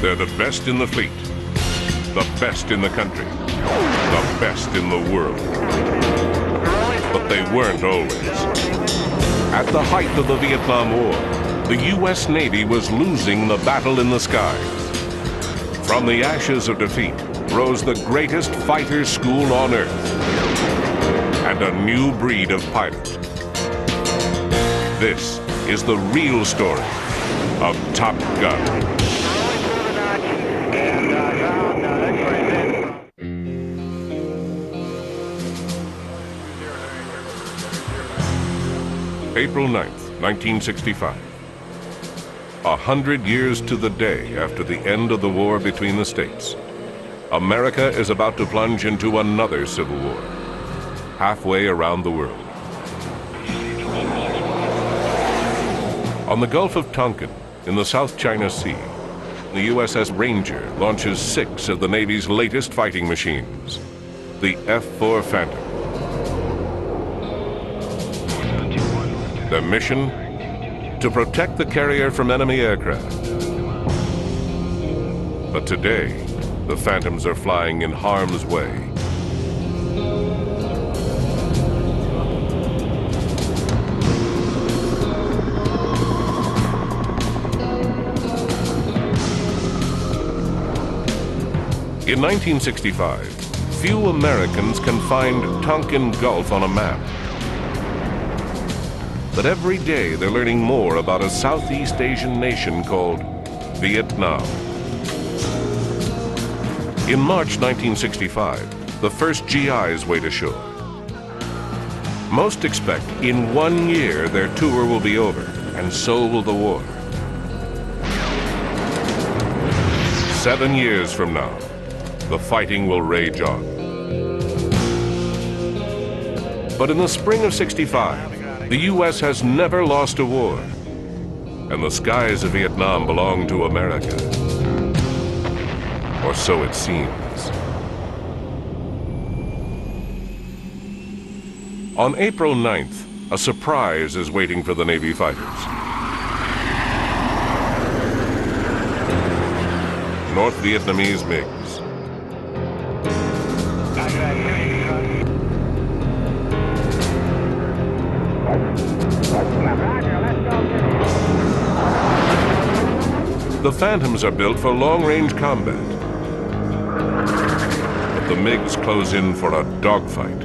They're the best in the fleet, the best in the country, the best in the world. But they weren't always. At the height of the Vietnam War, the U.S. Navy was losing the battle in the skies. From the ashes of defeat rose the greatest fighter school on earth and a new breed of pilot. This is the real story of Top Gun. April 9th, 1965. 100 years to the day after the end of the war between the states, America is about to plunge into another civil war, halfway around the world. On the Gulf of Tonkin, in the South China Sea, the USS Ranger launches 6 of the Navy's latest fighting machines, the F-4 Phantom. Their mission? To protect the carrier from enemy aircraft. But today, the Phantoms are flying in harm's way. In 1965, few Americans can find Tonkin Gulf on a map. But every day they're learning more about a Southeast Asian nation called Vietnam. In March 1965, the first GIs wade ashore. Most expect in 1 year their tour will be over, and so will the war. 7 years from now, the fighting will rage on. But in the spring of '65, the U.S. has never lost a war, and the skies of Vietnam belong to America. Or so it seems. On April 9th, a surprise is waiting for the Navy fighters. North Vietnamese MiGs. The Phantoms are built for long-range combat, but the MiGs close in for a dogfight.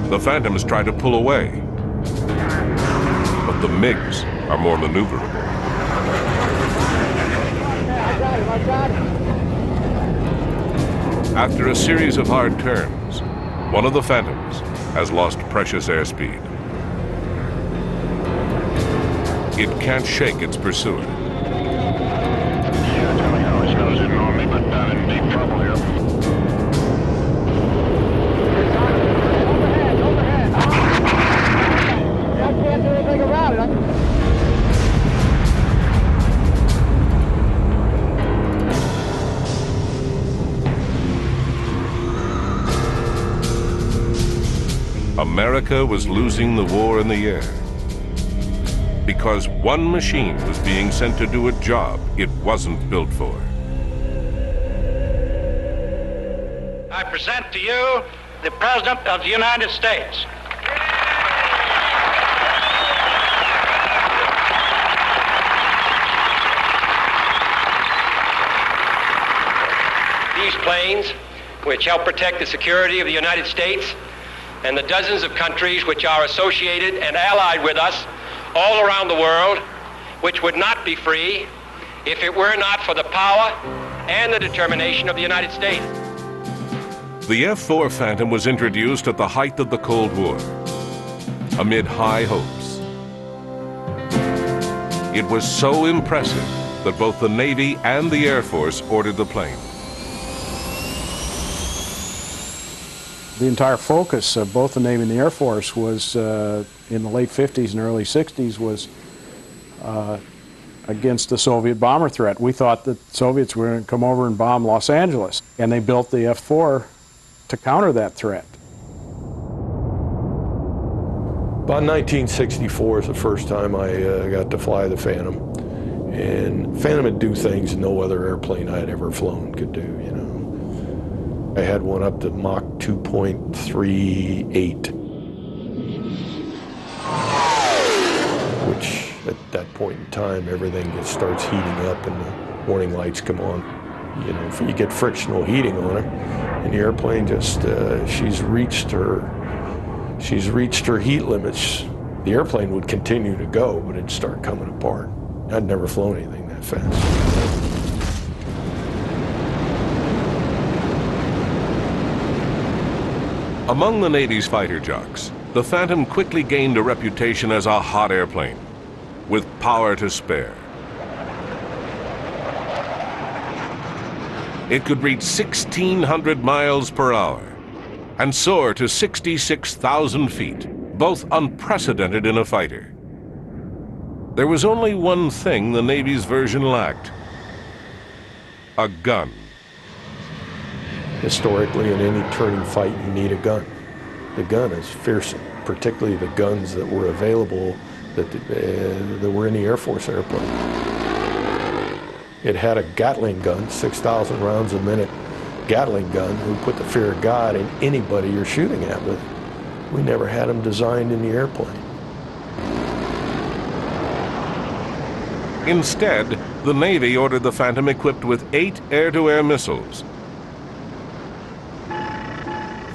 The Phantoms try to pull away, but the MiGs are more maneuverable. After a series of hard turns, one of the Phantoms has lost precious airspeed. It can't shake its pursuer. Yeah, tell me how it snows in Normandy, but I'm in deep trouble here. Overhead! I can't do anything about it. America was losing the war in the air because one machine was being sent to do a job it wasn't built for. I present to you the President of the United States. These planes, which help protect the security of the United States and the dozens of countries which are associated and allied with us all around the world, which would not be free if it were not for the power and the determination of the United States. The F-4 Phantom was introduced at the height of the Cold War, amid high hopes. It was so impressive that both the Navy and the Air Force ordered the plane. The entire focus of both the Navy and the Air Force was, in the late 50s and early 60s, was against the Soviet bomber threat. We thought that the Soviets were going to come over and bomb Los Angeles, and they built the F-4 to counter that threat. About 1964 is the first time I got to fly the Phantom. And Phantom would do things no other airplane I had ever flown could do, you know. I had one up to Mach 2.38, which at that point in time, everything just starts heating up and the warning lights come on. You know, if you get frictional heating on her, and the airplane just, she's reached her heat limits. The airplane would continue to go, but it'd start coming apart. I'd never flown anything that fast. Among the Navy's fighter jocks, the Phantom quickly gained a reputation as a hot airplane, with power to spare. It could reach 1,600 miles per hour and soar to 66,000 feet, both unprecedented in a fighter. There was only one thing the Navy's version lacked: a gun. Historically, in any turning fight, you need a gun. The gun is fearsome, particularly the guns that were available that were in the Air Force airplane. It had a Gatling gun, 6,000 rounds a minute Gatling gun, who put the fear of God in anybody you're shooting at with. We never had them designed in the airplane. Instead, the Navy ordered the Phantom equipped with 8 air-to-air missiles,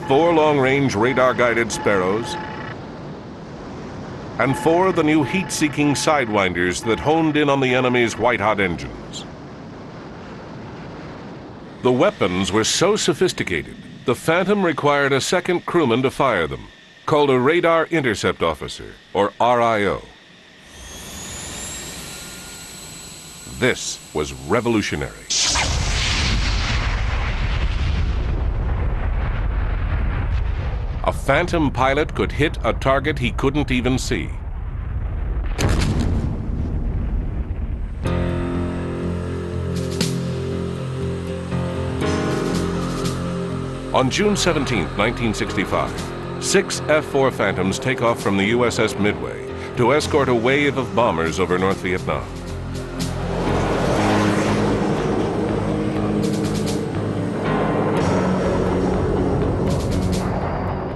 4 long-range radar-guided Sparrows, and 4 of the new heat-seeking Sidewinders that honed in on the enemy's white-hot engines. The weapons were so sophisticated, the Phantom required a second crewman to fire them, called a Radar Intercept Officer, or RIO. This was revolutionary. A Phantom pilot could hit a target he couldn't even see. On June 17, 1965, 6 F-4 Phantoms take off from the USS Midway to escort a wave of bombers over North Vietnam.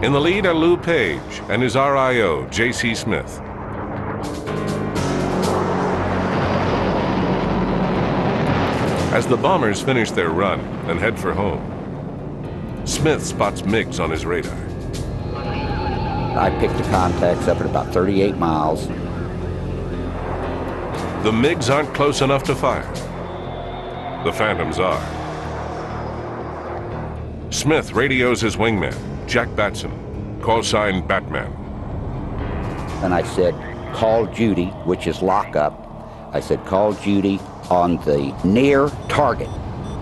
In the lead are Lou Page and his RIO, J.C. Smith. As the bombers finish their run and head for home, Smith spots MiGs on his radar. I picked the contacts up at about 38 miles. The MiGs aren't close enough to fire. The Phantoms are. Smith radios his wingman, Jack Batson, call sign Batman. And I said, call Judy, which is lockup. I said, call Judy on the near target,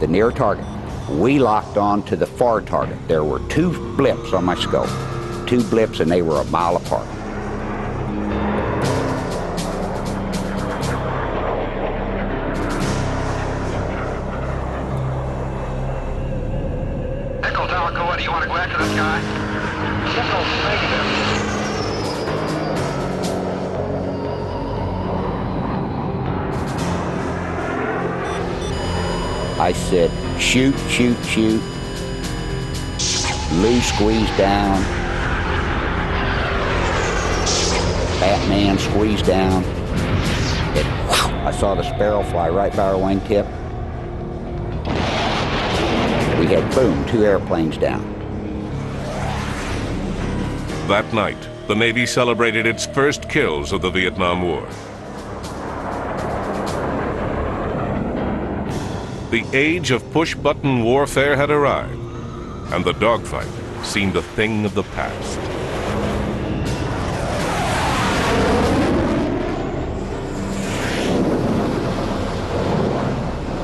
the near target. We locked on to the far target. There were 2 blips on my scope, 2 blips, and they were a mile apart. Echo Tower, Coa, do you want to go after this guy? Echo, negative. I said, shoot, shoot, shoot. Lou squeezed down. Batman squeezed down. I saw the Sparrow fly right by our wingtip. We had, boom, 2 airplanes down. That night, the Navy celebrated its first kills of the Vietnam War. The age of push-button warfare had arrived, and the dogfight seemed a thing of the past.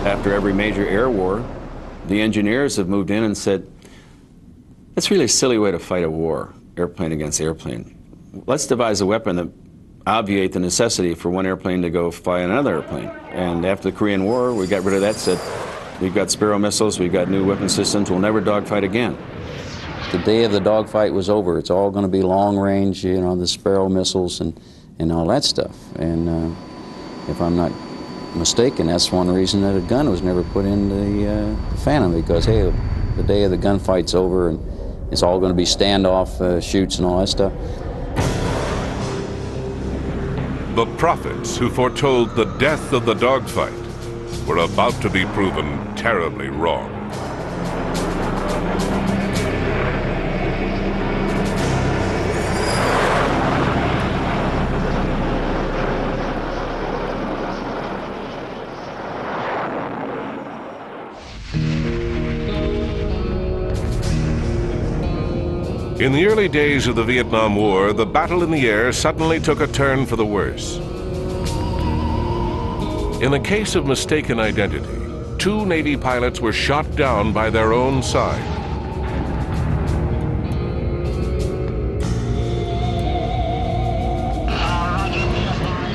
After every major air war, the engineers have moved in and said, it's really a silly way to fight a war, airplane against airplane. Let's devise a weapon that obviate the necessity for one airplane to go fly another airplane. And after the Korean War, we got rid of that, said, we've got Sparrow missiles, we've got new weapon systems, we'll never dogfight again. The day of the dogfight was over. It's all going to be long range, you know, the Sparrow missiles and all that stuff. And if I'm not mistaken, that's one reason that a gun was never put in the Phantom, because, hey, the day of the gunfight's over and it's all going to be standoff shoots and all that stuff. The prophets who foretold the death of the dogfight were about to be proven terribly wrong. In the early days of the Vietnam War, the battle in the air suddenly took a turn for the worse. In a case of mistaken identity, 2 Navy pilots were shot down by their own side.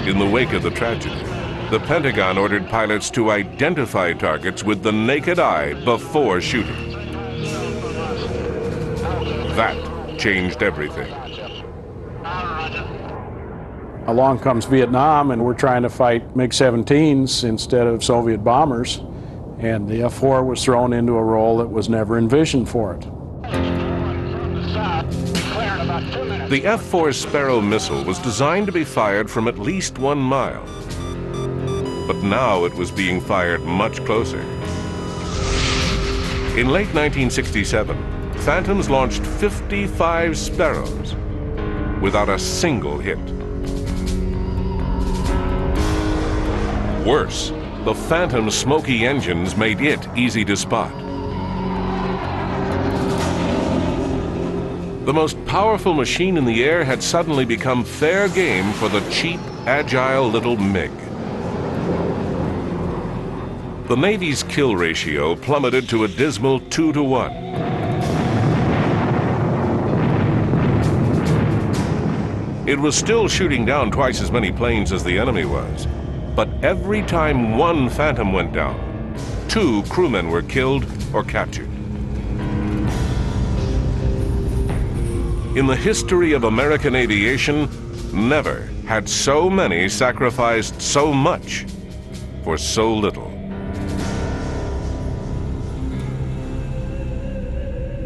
In the wake of the tragedy, the Pentagon ordered pilots to identify targets with the naked eye before shooting. That changed everything. Along comes Vietnam, and we're trying to fight MiG-17s instead of Soviet bombers, and the F-4 was thrown into a role that was never envisioned for it. The F-4 Sparrow missile was designed to be fired from at least 1 mile, but now it was being fired much closer. In late 1967, Phantoms launched 55 Sparrows without a single hit. Worse, the Phantom's smoky engines made it easy to spot. The most powerful machine in the air had suddenly become fair game for the cheap, agile little MiG. The Navy's kill ratio plummeted to a dismal 2-to-1. It was still shooting down twice as many planes as the enemy was, but every time 1 Phantom went down, 2 crewmen were killed or captured. In the history of American aviation, never had so many sacrificed so much for so little.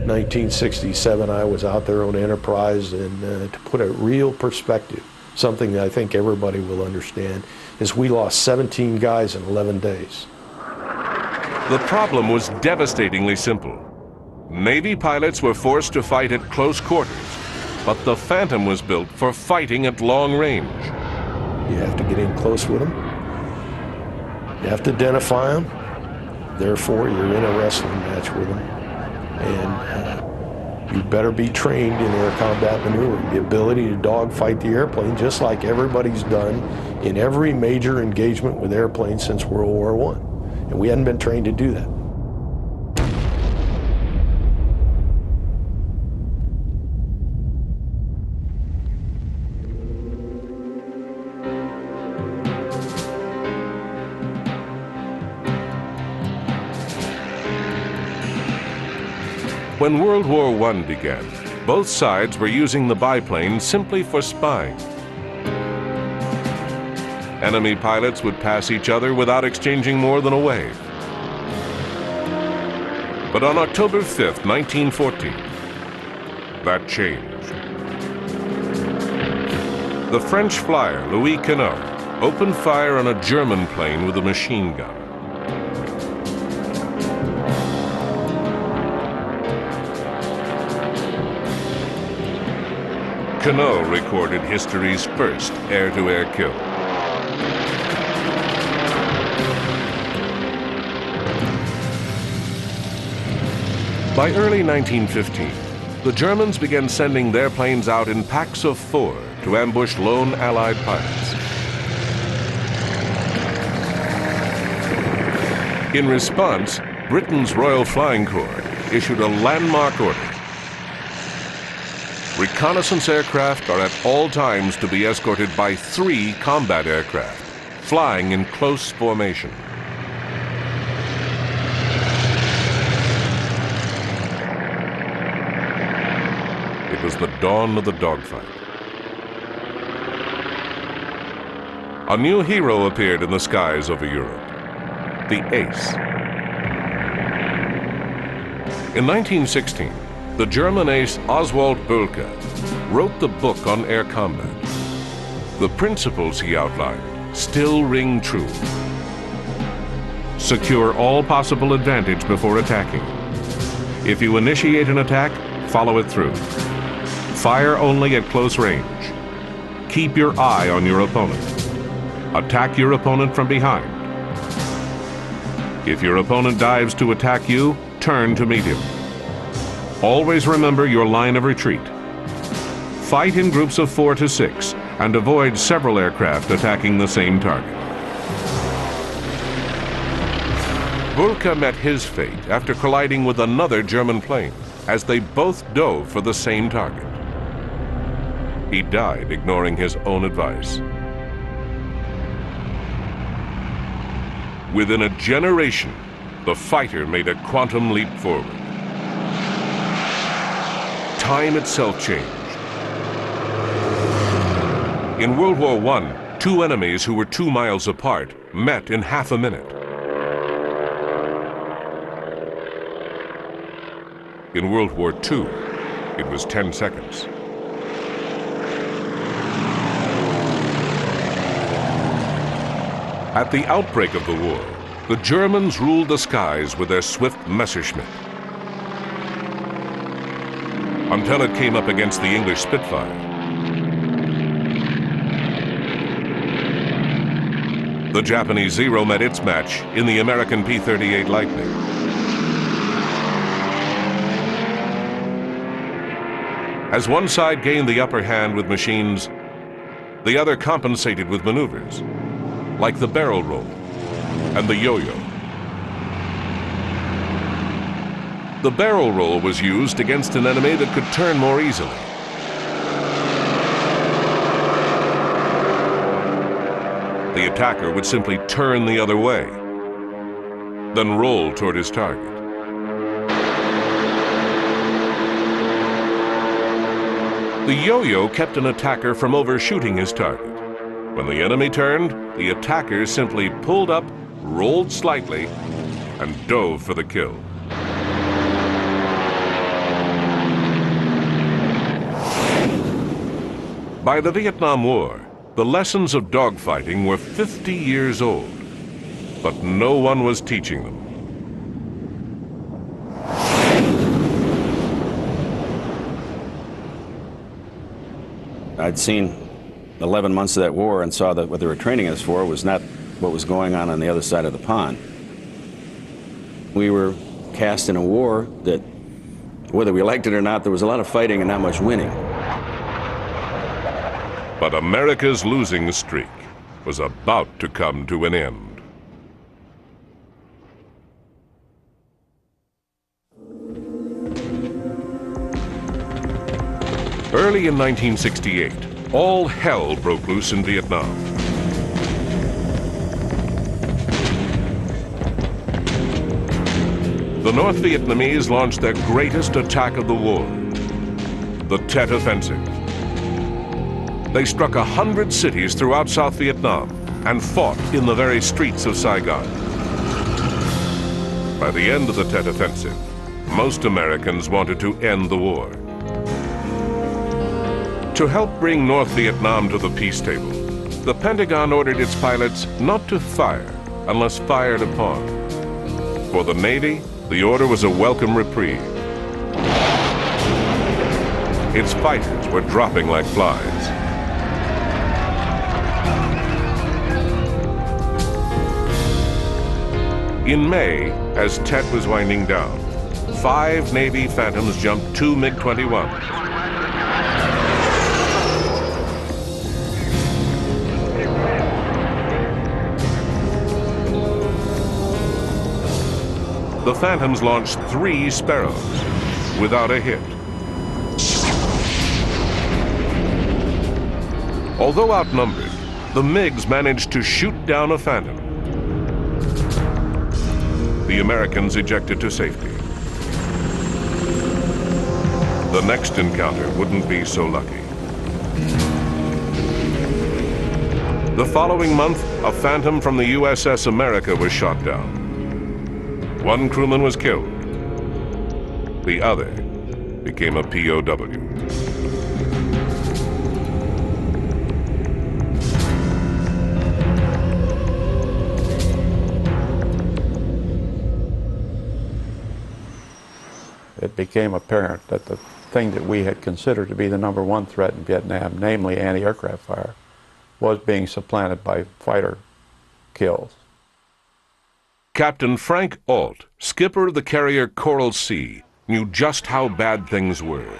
1967, I was out there on Enterprise, and to put a real perspective, something that I think everybody will understand, is we lost 17 guys in 11 days. The problem was devastatingly simple. Navy pilots were forced to fight at close quarters, but the Phantom was built for fighting at long range. You have to get in close with them. You have to identify them. Therefore, you're in a wrestling match with them. And you better be trained in air combat maneuver, the ability to dogfight the airplane, just like everybody's done in every major engagement with airplanes since World War I. And we hadn't been trained to do that. When World War I began, both sides were using the biplane simply for spying. Enemy pilots would pass each other without exchanging more than a wave. But on October 5th, 1914, that changed. The French flyer, Louis Quinault, opened fire on a German plane with a machine gun. Quinault recorded history's first air-to-air kill. By early 1915, the Germans began sending their planes out in packs of 4 to ambush lone Allied pilots. In response, Britain's Royal Flying Corps issued a landmark order. Reconnaissance aircraft are at all times to be escorted by 3 combat aircraft, flying in close formation. It was the dawn of the dogfight. a new hero appeared in the skies over Europe, the Ace. In 1916, the German ace Oswald Bölke wrote the book on air combat. The principles he outlined still ring true. Secure all possible advantage before attacking. If you initiate an attack, follow it through. Fire only at close range. Keep your eye on your opponent. Attack your opponent from behind. If your opponent dives to attack you, turn to meet him. Always remember your line of retreat. Fight in groups of 4 to 6 and avoid several aircraft attacking the same target. Bölke met his fate after colliding with another German plane as they both dove for the same target. He died ignoring his own advice. Within a generation, the fighter made a quantum leap forward. Time itself changed. In World War I, two enemies who were 2 miles apart met in half a minute. In World War II, it was 10 seconds. At the outbreak of the war, the Germans ruled the skies with their swift Messerschmitt. Until it came up against the English Spitfire. The Japanese Zero met its match in the American P-38 Lightning. As one side gained the upper hand with machines, the other compensated with maneuvers, like the barrel roll and the yo-yo. The barrel roll was used against an enemy that could turn more easily. The attacker would simply turn the other way, then roll toward his target. The yo-yo kept an attacker from overshooting his target. When the enemy turned, the attacker simply pulled up, rolled slightly, and dove for the kill. By the Vietnam War, the lessons of dogfighting were 50 years old, but no one was teaching them. I'd seen 11 months of that war and saw that what they were training us for was not what was going on the other side of the pond. We were cast in a war that, whether we liked it or not, there was a lot of fighting and not much winning. But America's losing streak was about to come to an end. Early in 1968, all hell broke loose in Vietnam. The North Vietnamese launched their greatest attack of the war, the Tet Offensive. They struck 100 cities throughout South Vietnam and fought in the very streets of Saigon. By the end of the Tet Offensive, most Americans wanted to end the war. To help bring North Vietnam to the peace table, the Pentagon ordered its pilots not to fire unless fired upon. For the Navy, the order was a welcome reprieve. Its fighters were dropping like flies. In May, as Tet was winding down, 5 Navy Phantoms jumped 2 MiG-21s. The Phantoms launched 3 Sparrows without a hit. Although outnumbered, the MiGs managed to shoot down a Phantom. The Americans ejected to safety. The next encounter wouldn't be so lucky. The following month, a Phantom from the USS America was shot down. One crewman was killed. The other became a POW. It became apparent that the thing that we had considered to be the #1 threat in Vietnam, namely anti-aircraft fire, was being supplanted by fighter kills. Captain Frank Ault, skipper of the carrier Coral Sea, knew just how bad things were.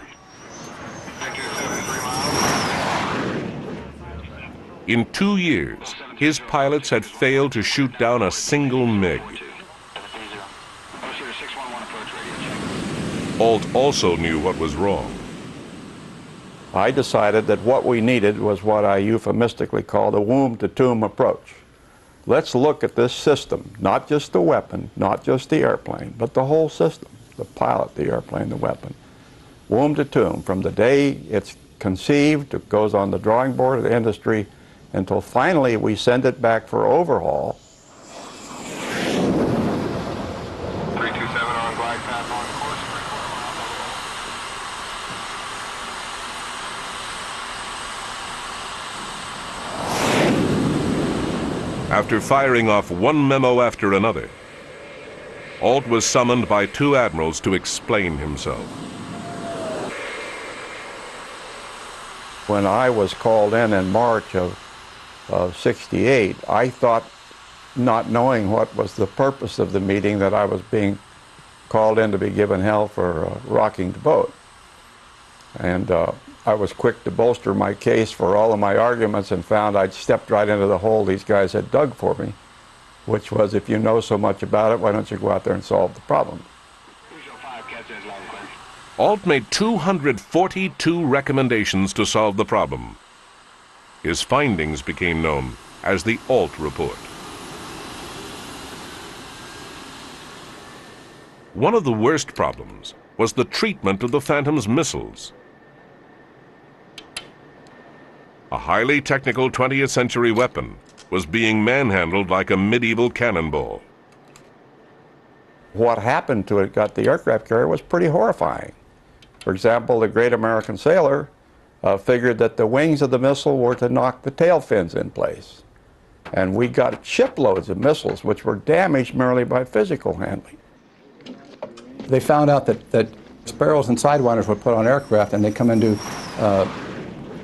In 2 years, his pilots had failed to shoot down a single MiG. Ault also knew what was wrong. I decided that what we needed was what I euphemistically called a womb-to-tomb approach. Let's look at this system, not just the weapon, not just the airplane, but the whole system, the pilot, the airplane, the weapon. Womb to tomb, from the day it's conceived, it goes on the drawing board of the industry, until finally we send it back for overhaul. 327 on glide path on course. After firing off one memo after another, Ault was summoned by 2 admirals to explain himself. When I was called in March of '68, I thought, not knowing what was the purpose of the meeting, that I was being called in to be given hell for rocking the boat. And I was quick to bolster my case for all of my arguments and found I'd stepped right into the hole these guys had dug for me, which was, if you know so much about it, why don't you go out there and solve the problem? Ault made 242 recommendations to solve the problem. His findings became known as the Ault Report. One of the worst problems was the treatment of the Phantom's missiles. A highly technical 20th century weapon was being manhandled like a medieval cannonball. What happened to it got the aircraft carrier was pretty horrifying. For example, the great American sailor figured that the wings of the missile were to knock the tail fins in place. And we got shiploads of missiles which were damaged merely by physical handling. They found out that Sparrows and Sidewinders were put on aircraft and they come into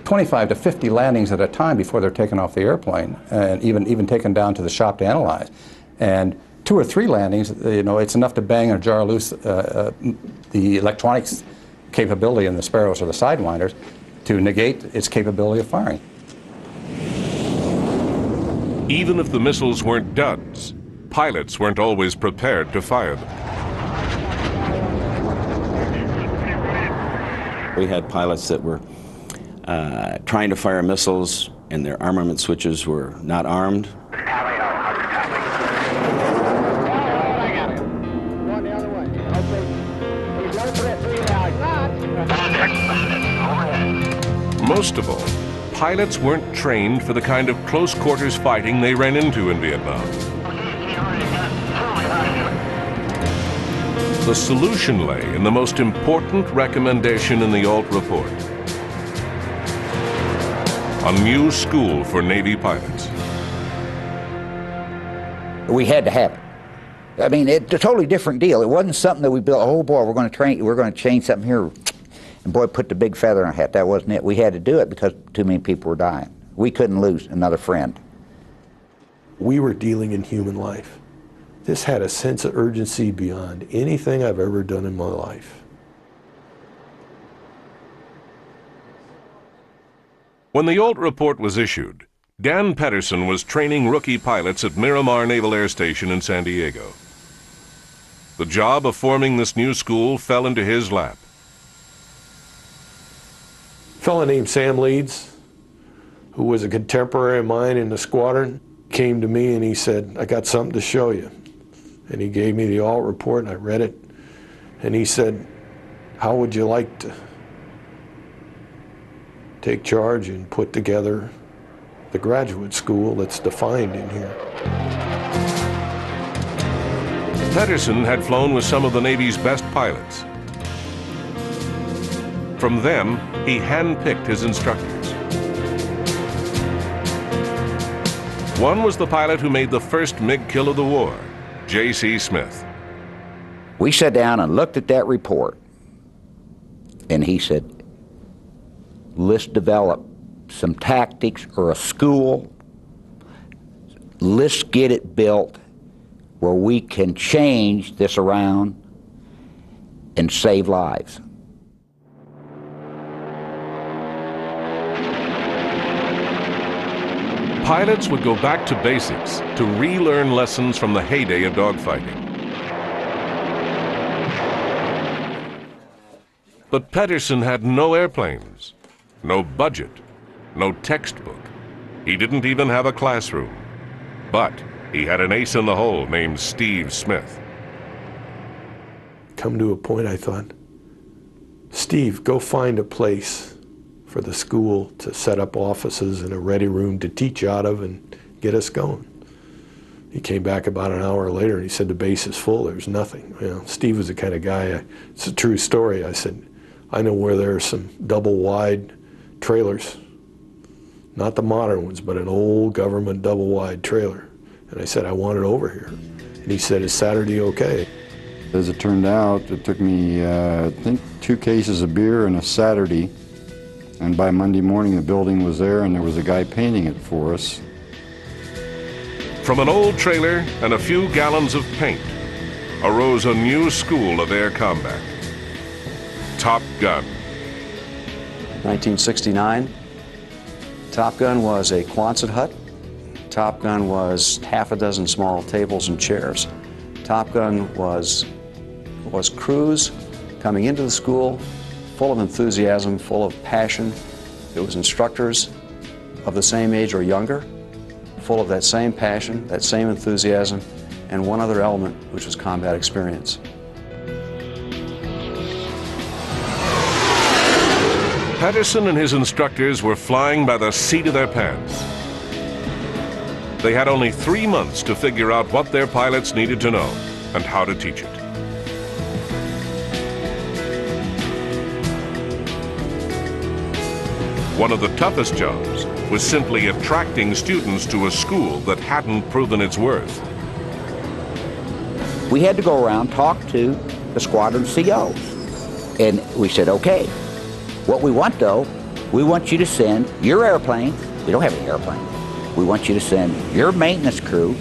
25 to 50 landings at a time before they're taken off the airplane, and even taken down to the shop to analyze. And 2 or 3 landings, you know, it's enough to bang or jar loose the electronics capability in the Sparrows or the Sidewinders to negate its capability of firing. Even if the missiles weren't duds, pilots weren't always prepared to fire them. We had pilots that were trying to fire missiles and their armament switches were not armed. Most of all, pilots weren't trained for the kind of close-quarters fighting they ran into in Vietnam. The solution lay in the most important recommendation in the Ault Report: a new school for Navy pilots. We had to have it. I mean, it's a totally different deal. It wasn't something that we built, oh boy, we're going to change something here, and boy, put the big feather in our hat. That wasn't it. We had to do it because too many people were dying. We couldn't lose another friend. We were dealing in human life. This had a sense of urgency beyond anything I've ever done in my life. When the Ault Report was issued, Dan Pedersen was training rookie pilots at Miramar Naval Air Station in San Diego. The job of forming this new school fell into his lap. A fellow named Sam Leeds, who was a contemporary of mine in the squadron, came to me and he said, I got something to show you. And he gave me the Ault Report and I read it. And he said, how would you like to take charge and put together the graduate school that's defined in here. Pedersen had flown with some of the Navy's best pilots. From them, he handpicked his instructors. One was the pilot who made the first MiG kill of the war, J.C. Smith. We sat down and looked at that report, and he said, let's develop some tactics or a school. Let's get it built where we can change this around and save lives. Pilots would go back to basics to relearn lessons from the heyday of dogfighting. But Pedersen had no airplanes, no budget, no textbook. He didn't even have a classroom. But he had an ace in the hole named Steve Smith. Come to a point I thought, Steve, go find a place for the school to set up offices and a ready room to teach out of and get us going. He came back about an hour later and he said, the base is full, there's nothing. You know, Steve was the kind of guy, it's a true story. I said, I know where there are some double wide trailers, not the modern ones, but an old government double wide trailer. And I said, I want it over here. And he said, is Saturday okay? As it turned out, it took me, I think, 2 cases of beer and a Saturday. And by Monday morning, the building was there, and there was a guy painting it for us. From an old trailer and a few gallons of paint arose a new school of air combat. Top Gun. 1969, Top Gun was a Quonset hut. Top Gun was half a dozen small tables and chairs. Top Gun was crews coming into the school, full of enthusiasm, full of passion. It was instructors of the same age or younger, full of that same passion, that same enthusiasm, and one other element, which was combat experience. Pedersen and his instructors were flying by the seat of their pants. They had only 3 months to figure out what their pilots needed to know and how to teach it. One of the toughest jobs was simply attracting students to a school that hadn't proven its worth. We had to go around, talk to the squadron COs. And we said, okay, what we want though, we want you to send your airplane, we don't have any airplane, we want you to send your maintenance crew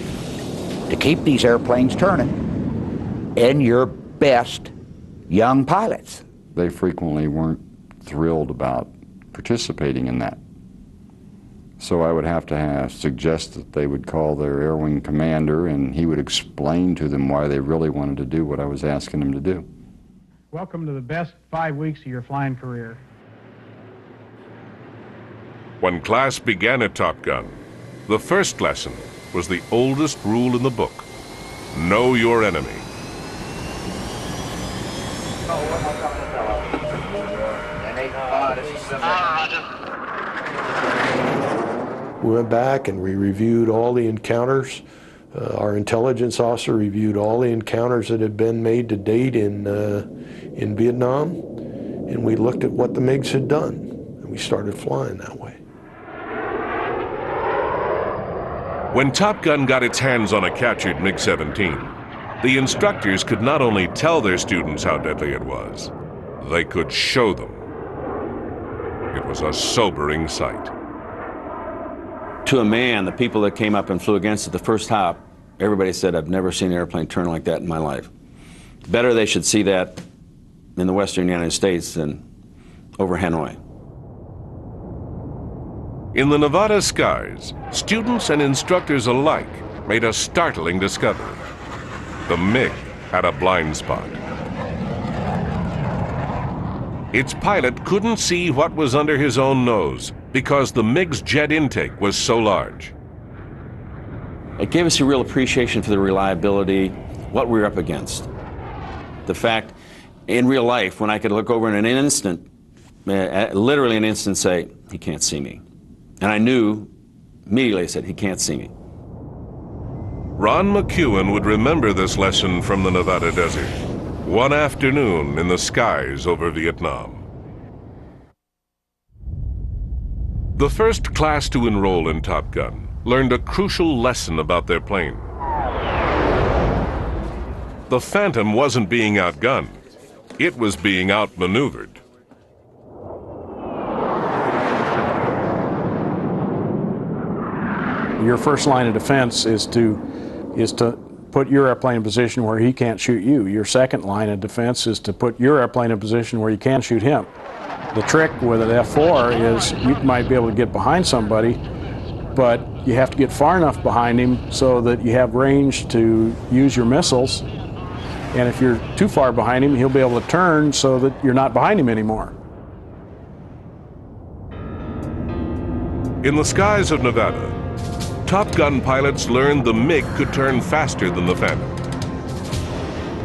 to keep these airplanes turning and your best young pilots. They frequently weren't thrilled about participating in that. So I would have to suggest that they would call their Air Wing commander and he would explain to them why they really wanted to do what I was asking them to do. Welcome to the best 5 weeks of your flying career. When class began at Top Gun, the first lesson was the oldest rule in the book: know your enemy. We went back and we reviewed all the encounters. Our intelligence officer reviewed all the encounters that had been made to date in Vietnam, and we looked at what the MiGs had done, and we started flying that way. When Top Gun got its hands on a captured MiG-17, the instructors could not only tell their students how deadly it was, they could show them. It was a sobering sight. To a man, the people that came up and flew against it the first hop, everybody said, I've never seen an airplane turn like that in my life. Better they should see that in the western United States than over Hanoi. In the Nevada skies, students and instructors alike made a startling discovery. The MiG had a blind spot. Its pilot couldn't see what was under his own nose because the MiG's jet intake was so large. It gave us a real appreciation for the reliability, what we were up against. The fact, in real life, when I could look over in an instant, literally an instant, say, he can't see me. And I knew Immediately I said, he can't see me. Ron McEwen would remember this lesson from the Nevada desert, one afternoon in the skies over Vietnam. The first class to enroll in Top Gun learned a crucial lesson about their plane. The Phantom wasn't being outgunned. It was being outmaneuvered. Your first line of defense is to put your airplane in a position where he can't shoot you. Your second line of defense is to put your airplane in a position where you can shoot him. The trick with an F-4 is you might be able to get behind somebody, but you have to get far enough behind him so that you have range to use your missiles. And if you're too far behind him, he'll be able to turn so that you're not behind him anymore. In the skies of Nevada, Top Gun pilots learned the MiG could turn faster than the Phantom.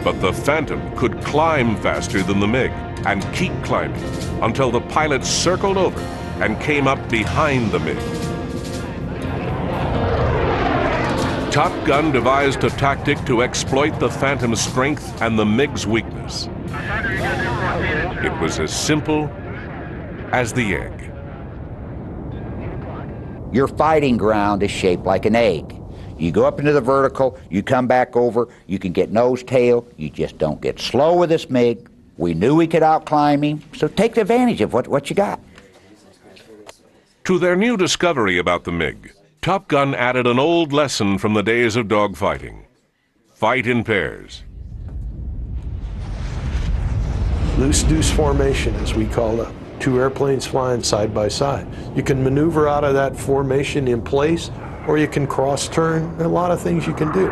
But the Phantom could climb faster than the MiG and keep climbing until the pilots circled over and came up behind the MiG. Top Gun devised a tactic to exploit the Phantom's strength and the MiG's weakness. It was as simple as the egg. Your fighting ground is shaped like an egg. You go up into the vertical, you come back over, you can get nose tail, you just don't get slow with this MiG. We knew we could outclimb him, so take advantage of what you got. To their new discovery about the MiG, Top Gun added an old lesson from the days of dogfighting. Fight in pairs. Loose deuce formation, as we call it. Two airplanes flying side by side. You can maneuver out of that formation in place, or you can cross turn. There are a lot of things you can do.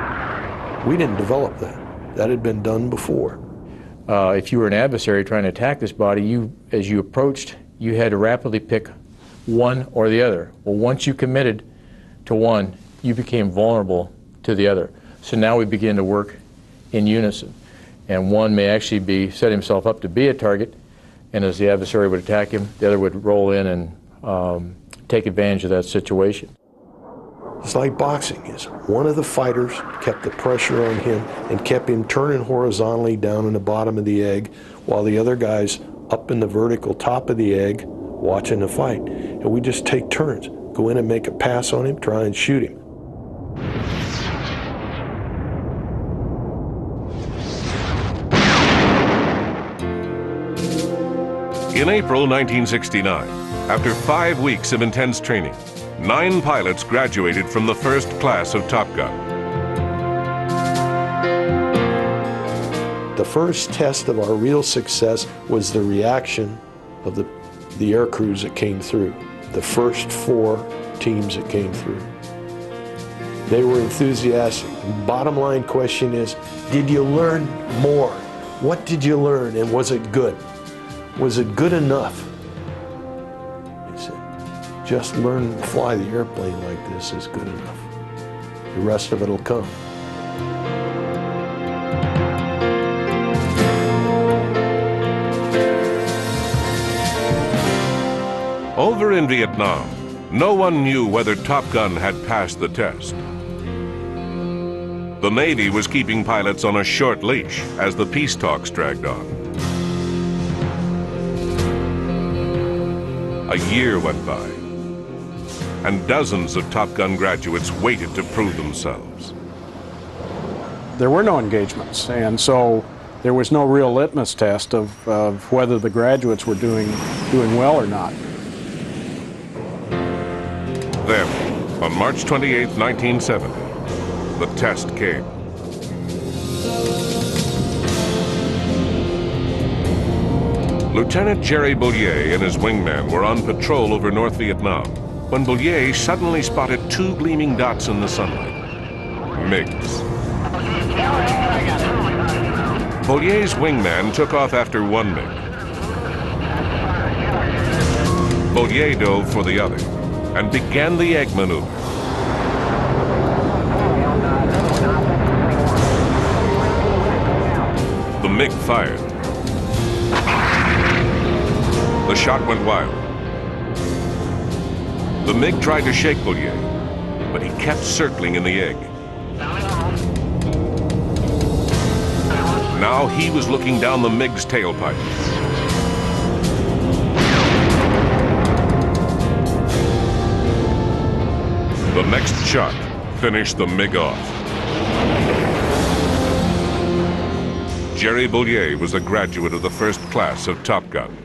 We didn't develop that. That had been done before. If you were an adversary trying to attack this body, as you approached, you had to rapidly pick one or the other. Well, once you committed to one, you became vulnerable to the other. So now we begin to work in unison. And one may actually set himself up to be a target, and as the adversary would attack him, the other would roll in and take advantage of that situation. It's like boxing is. One of the fighters kept the pressure on him and kept him turning horizontally down in the bottom of the egg, while the other guy's up in the vertical top of the egg watching the fight. And we just take turns, go in and make a pass on him, try and shoot him. In April 1969, after 5 weeks of intense training, 9 pilots graduated from the first class of Top Gun. The first test of our real success was the reaction of the air crews that came through, the first 4 teams that came through. They were enthusiastic. The bottom line question is, did you learn more? What did you learn, and was it good? Was it good enough? He said, just learn to fly the airplane like this is good enough. The rest of it will come. Over in Vietnam, no one knew whether Top Gun had passed the test. The Navy was keeping pilots on a short leash as the peace talks dragged on. A year went by, and dozens of Top Gun graduates waited to prove themselves. There were no engagements, and so there was no real litmus test of whether the graduates were doing well or not. Then, on March 28, 1970, the test came. Lieutenant Jerry Boulier and his wingman were on patrol over North Vietnam when Boulier suddenly spotted 2 gleaming dots in the sunlight. MiGs. Boulier's wingman took off after one MiG. Boulier dove for the other and began the egg maneuver. The MiG fired. The shot went wild. The MiG tried to shake Boulier, but he kept circling in the egg. Now he was looking down the MiG's tailpipe. The next shot finished the MiG off. Jerry Boulier was a graduate of the first class of Top Gun.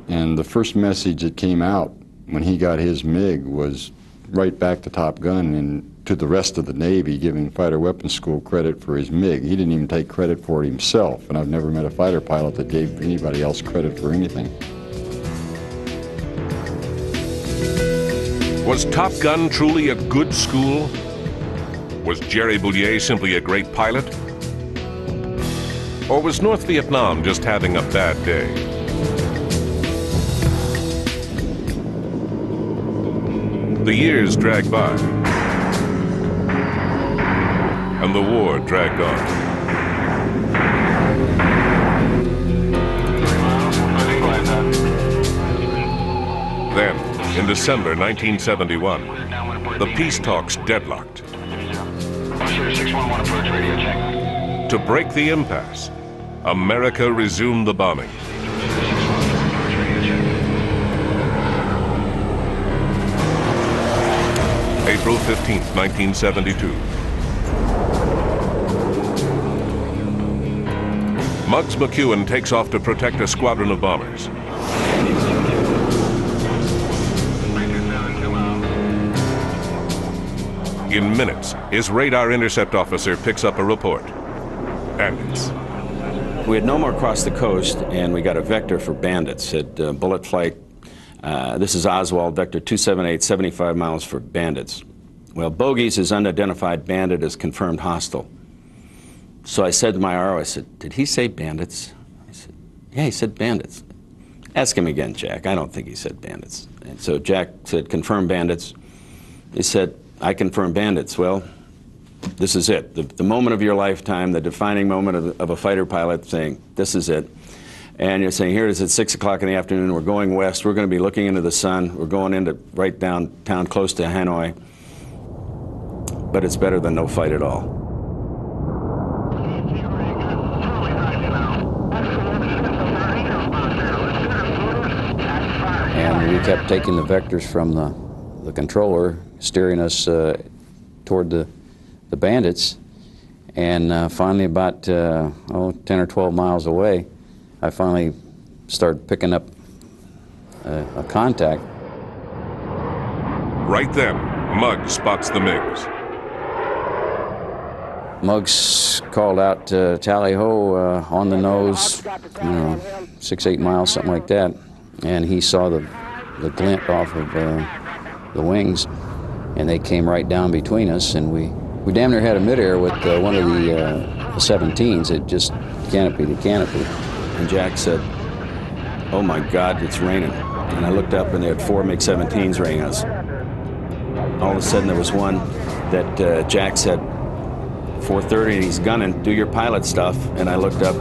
And the first message that came out when he got his MiG was right back to Top Gun and to the rest of the Navy, giving Fighter Weapons School credit for his MiG. He didn't even take credit for it himself, and I've never met a fighter pilot that gave anybody else credit for anything. Was Top Gun truly a good school? Was Jerry Boulier simply a great pilot? Or was North Vietnam just having a bad day? The years dragged by, and the war dragged on. Then, in December 1971, the peace talks deadlocked. To break the impasse, America resumed the bombing. April 15, 1972. Muggs McEwen takes off to protect a squadron of bombers. In minutes, his radar intercept officer picks up a report. Bandits. We had no more crossed the coast, and we got a vector for bandits. Said bullet flight. This is Oswald, vector 278, 75 miles for bandits. Well, Bogies is unidentified bandit is confirmed hostile. So I said to my RO, I said, did he say bandits? He said, yeah, he said bandits. Ask him again, Jack. I don't think he said bandits. And so Jack said, confirm bandits. He said, I confirm bandits. Well, this is it. The moment of your lifetime, the defining moment of a fighter pilot saying, this is it. And you're saying, here it is at 6 o'clock in the afternoon, we're going west, we're going to be looking into the sun, we're going into right downtown close to Hanoi. But it's better than no fight at all. And we kept taking the vectors from the controller, steering us toward the bandits. And finally, about 10 or 12 miles away, I finally started picking up a contact. Right then, Muggs spots the MiGs. Muggs called out tally-ho on the nose, 6, 8 miles, something like that. And he saw the glint off of the wings, and they came right down between us, and we damn near had a midair with one of the 17s. It just canopied the canopy. And Jack said, oh my God, it's raining. And I looked up and they had 4 MiG-17s raining us. All of a sudden there was one that Jack said, 4:30 and he's gunning, do your pilot stuff. And I looked up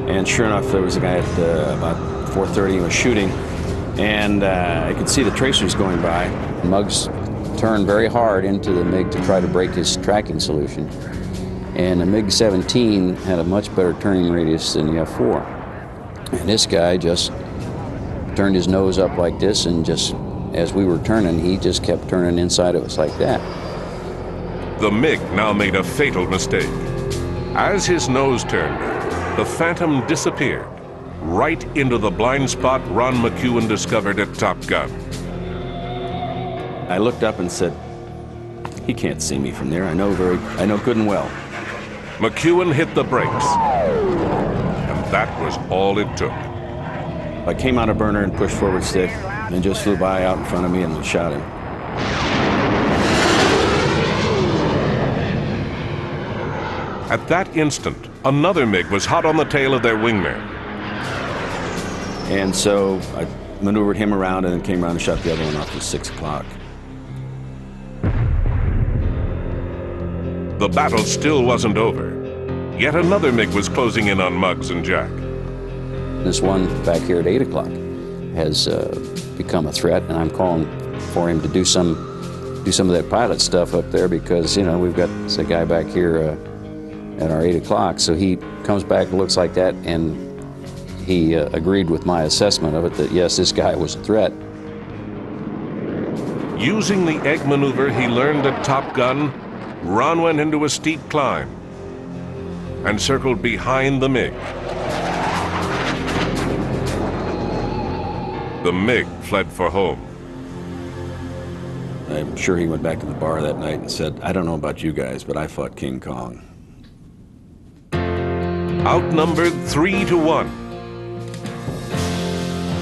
and sure enough there was a guy at about 4:30 he was shooting. And I could see the tracers going by. Muggs turned very hard into the MiG to try to break his tracking solution. And the MiG-17 had a much better turning radius than the F-4. And this guy just turned his nose up like this, and just as we were turning, he just kept turning inside of us like that. The MiG now made a fatal mistake. As his nose turned, the Phantom disappeared right into the blind spot Ron McEwen discovered at Top Gun. I looked up and said, he can't see me from there. I know good and well. McEwen hit the brakes, and that was all it took. I came out of burner and pushed forward stick and just flew by out in front of me and shot him. At that instant, another MiG was hot on the tail of their wingman. And so I maneuvered him around and then came around and shot the other one off at 6 o'clock. The battle still wasn't over. Yet another MiG was closing in on Muggs and Jack. This one back here at 8 o'clock has become a threat, and I'm calling for him to do some do some of that pilot stuff up there because, you know, we've got a guy back here at our 8 o'clock, so he comes back and looks like that, and he agreed with my assessment of it that, yes, this guy was a threat. Using the egg maneuver he learned at Top Gun, Ron went into a steep climb and circled behind the MiG. The MiG fled for home. I'm sure he went back to the bar that night and said, I don't know about you guys, but I fought King Kong. Outnumbered 3-1,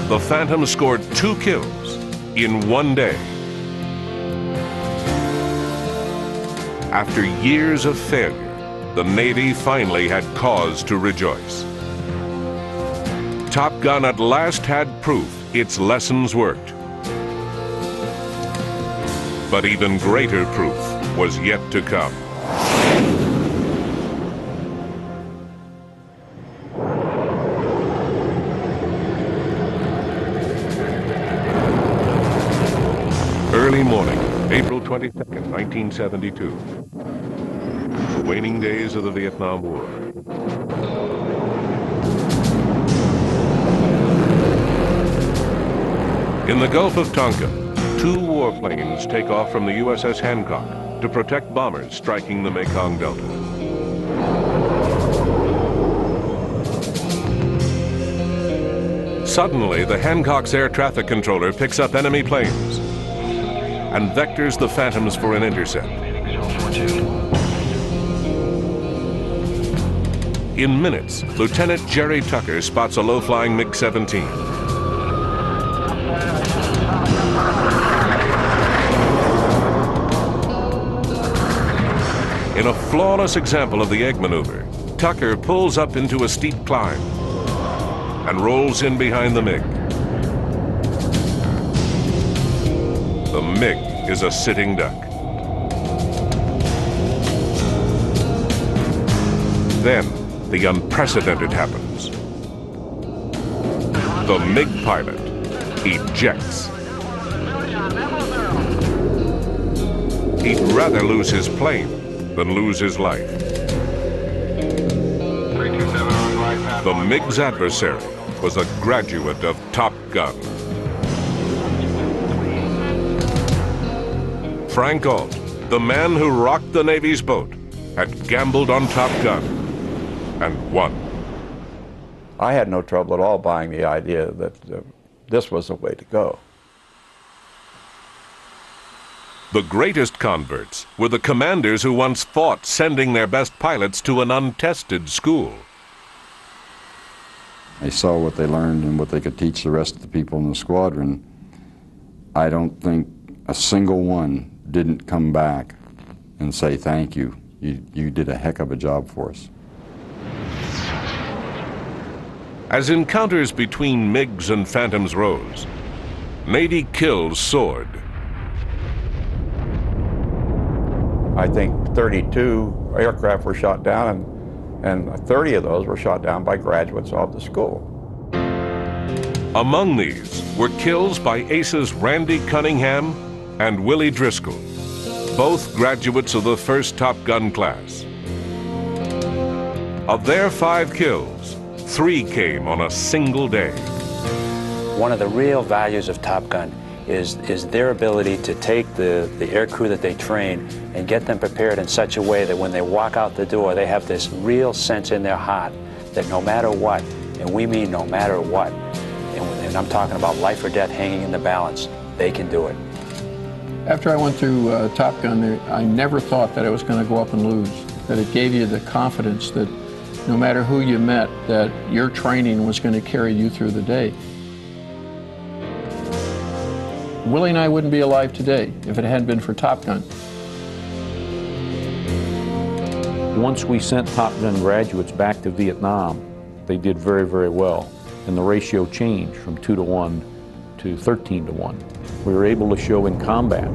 the Phantom scored 2 kills in 1 day. After years of failure, the Navy finally had cause to rejoice. Top Gun at last had proof its lessons worked. But even greater proof was yet to come. Early morning, April 22nd, 1972. The waning days of the Vietnam War. In the Gulf of Tonkin, 2 warplanes take off from the USS Hancock to protect bombers striking the Mekong Delta. Suddenly, the Hancock's air traffic controller picks up enemy planes and vectors the Phantoms for an intercept. In minutes, Lieutenant Jerry Tucker spots a low-flying MiG-17. In a flawless example of the egg maneuver, Tucker pulls up into a steep climb and rolls in behind the MiG. The MiG is a sitting duck. Then, the unprecedented happens. The MiG pilot ejects. He'd rather lose his plane than lose his life. The MiG's adversary was a graduate of Top Gun. Frank Ault, the man who rocked the Navy's boat, had gambled on Top Gun and won. I had no trouble at all buying the idea that this was the way to go. The greatest converts were the commanders who once fought sending their best pilots to an untested school. They saw what they learned and what they could teach the rest of the people in the squadron. I don't think a single one didn't come back and say, thank you. You did a heck of a job for us. As encounters between MiGs and Phantoms rose, Navy kills soared. I think 32 aircraft were shot down, and 30 of those were shot down by graduates of the school. Among these were kills by aces Randy Cunningham and Willie Driscoll, both graduates of the first Top Gun class. Of their 5 kills, 3 came on a single day. One of the real values of Top Gun is their ability to take the air crew that they train and get them prepared in such a way that when they walk out the door, they have this real sense in their heart that no matter what, and we mean no matter what, and I'm talking about life or death hanging in the balance, they can do it. After I went through Top Gun, I never thought that I was going to go up and lose, that it gave you the confidence that no matter who you met, that your training was going to carry you through the day. Willie and I wouldn't be alive today if it hadn't been for Top Gun. Once we sent Top Gun graduates back to Vietnam, they did very, very well. And the ratio changed from 2-to-1 to 13-to-1. We were able to show in combat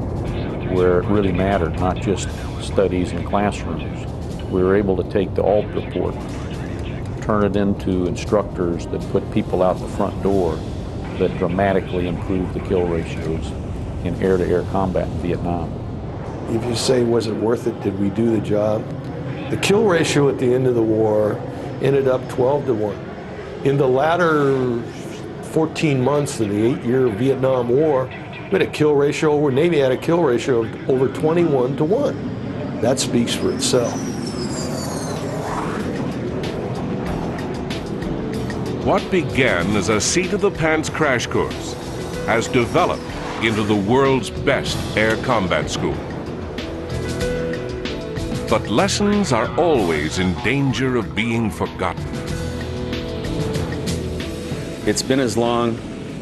where it really mattered, not just studies in classrooms. We were able to take the Ault report, turn it into instructors that put people out the front door that dramatically improved the kill ratios in air-to-air combat in Vietnam. if you say, was it worth it? Did we do the job? The kill ratio at the end of the war ended up 12-1. In the latter 14 months of the 8-year Vietnam War, we had a kill ratio, our Navy had a kill ratio of over 21-1. That speaks for itself. What began as a seat-of-the-pants crash course has developed into the world's best air combat school. But lessons are always in danger of being forgotten. It's been as long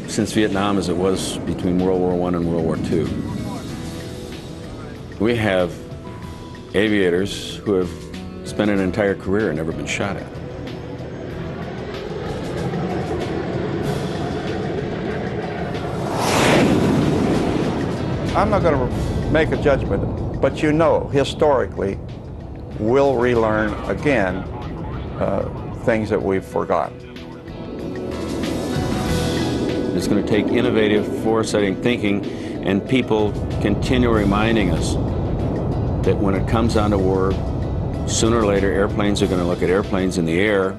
since Vietnam as it was between World War I and World War II. We have aviators who have spent an entire career and never been shot at. I'm not going to make a judgment, but you know, historically, we'll relearn again things that we've forgotten. It's going to take innovative, foresighting thinking and people continue reminding us that when it comes down to war, sooner or later airplanes are going to look at airplanes in the air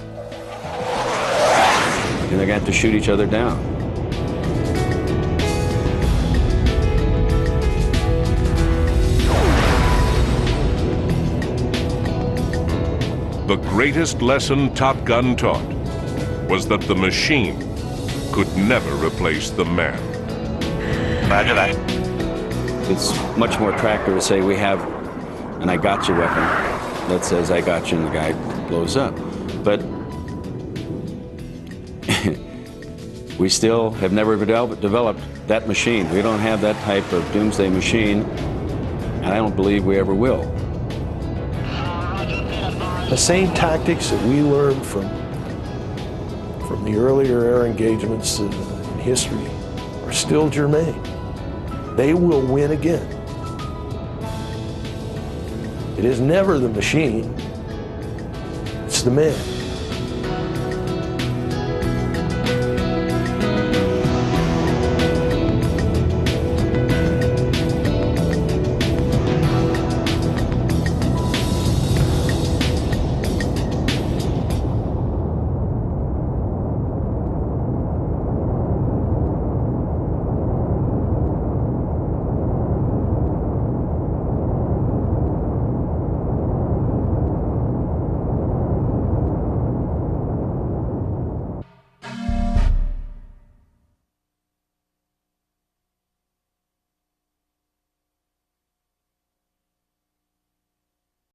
and they're going to have to shoot each other down. The greatest lesson Top Gun taught was that the machine could never replace the man. Roger that. It's much more attractive to say we have an I got you weapon that says I got you and the guy blows up. But we still have never developed that machine. We don't have that type of doomsday machine, and I don't believe we ever will. The same tactics that we learned from the earlier air engagements in history are still germane. They will win again. It is never the machine, it's the man.